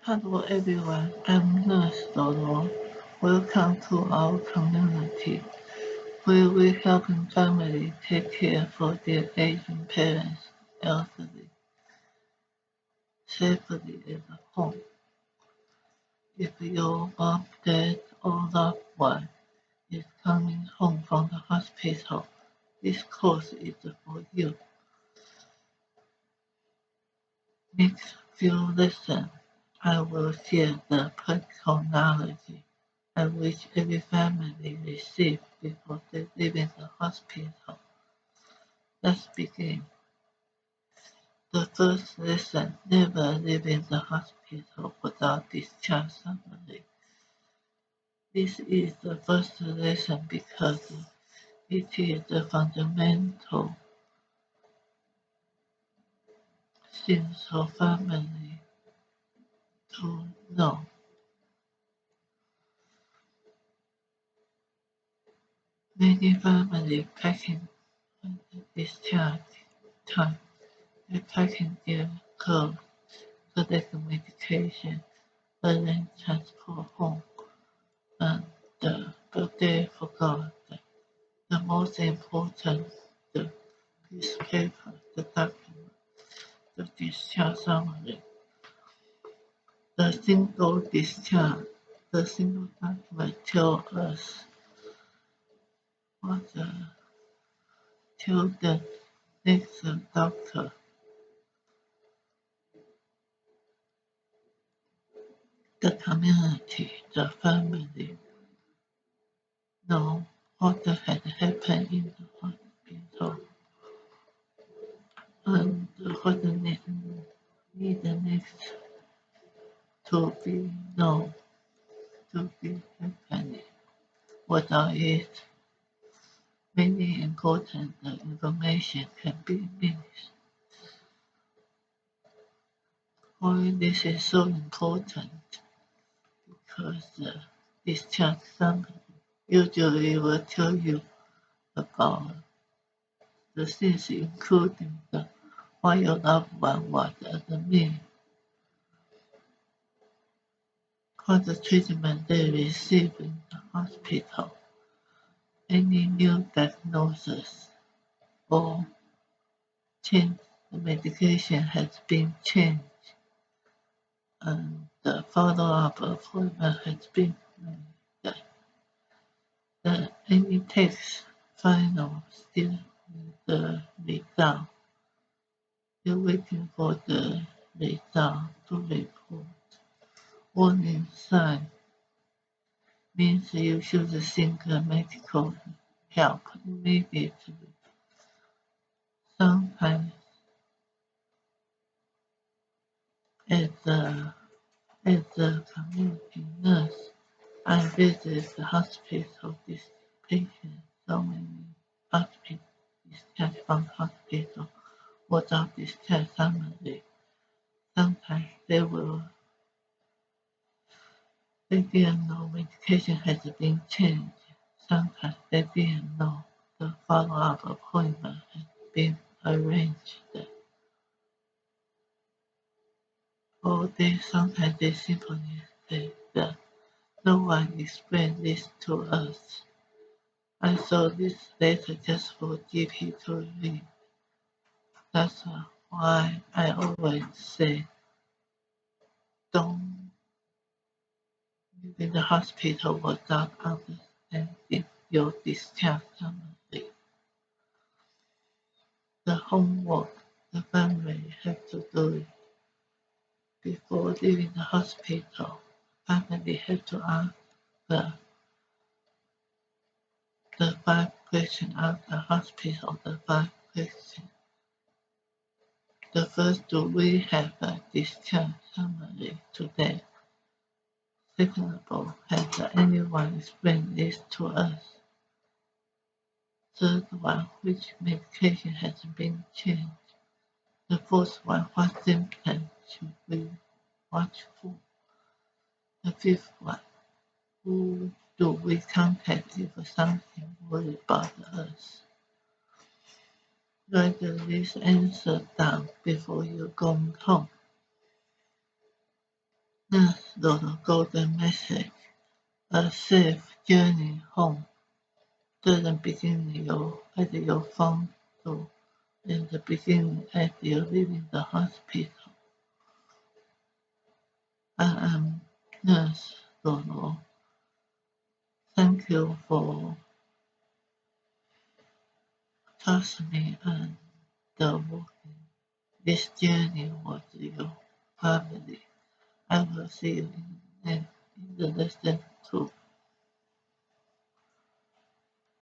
Hello everyone, I'm Nurse Lolo. Welcome to our community where we're helping families take care for their aging parents, elderly, safely at home. If your mom, dad, or loved one is coming home from the hospital, this course is for you. Next few lessons, I will share the practical knowledge and which every family receives before they leave the hospital. Let's begin. The first lesson, never leave the hospital without discharge summary. This is the first lesson because it is the fundamental things for family to know. Many families packing discharge time, they packing their clothes, collect medication, arrange transport home, and but they forgot the most important, the piece of paper, the document, the discharge summary, the single discharge, the single document tell us what tell the next doctor, the community, the family know what had happened in the hospital and what the need the next to be known, to be happening. Without it, many important information can be missed. Why this is so important? Because discharge summary usually will tell you about the things including why your loved one was admitted, what the treatment they received in the hospital, any new diagnosis, or change the medication has been changed and the follow-up appointment has been made. Any text final still the result. Still waiting for the result to report. Warning sign means you should seek medical help immediately. Sometimes as a community nurse, I visit the hospital this patient so many hospital discharged from hospital without discharge summary. Sometimes they didn't know medication has been changed. Sometimes they didn't know the follow-up appointment has been arranged. Or sometimes they simply say that no one explained this to us. I saw this letter just for GP to read. That's why I always say don't live in the hospital without understanding your discharge summary. The homework the family have to do before leaving the hospital. Family have to ask the 5 questions at the hospital, the 5 questions. The first, do we have a discharge summary today? Second of all, has anyone explained this to us? Third one, which medication has been changed? The fourth one, what symptoms should we watch for? The fifth one, who do we contact if something worries about us? Write this answer down before you go home. Nurse Lolo golden message. A safe journey home doesn't begin at your front door. In the beginning, as you're leaving the hospital. I am Nurse Lolo. Thank you for trusting me and the walking. This journey was your family. I will see you in the lesson 2.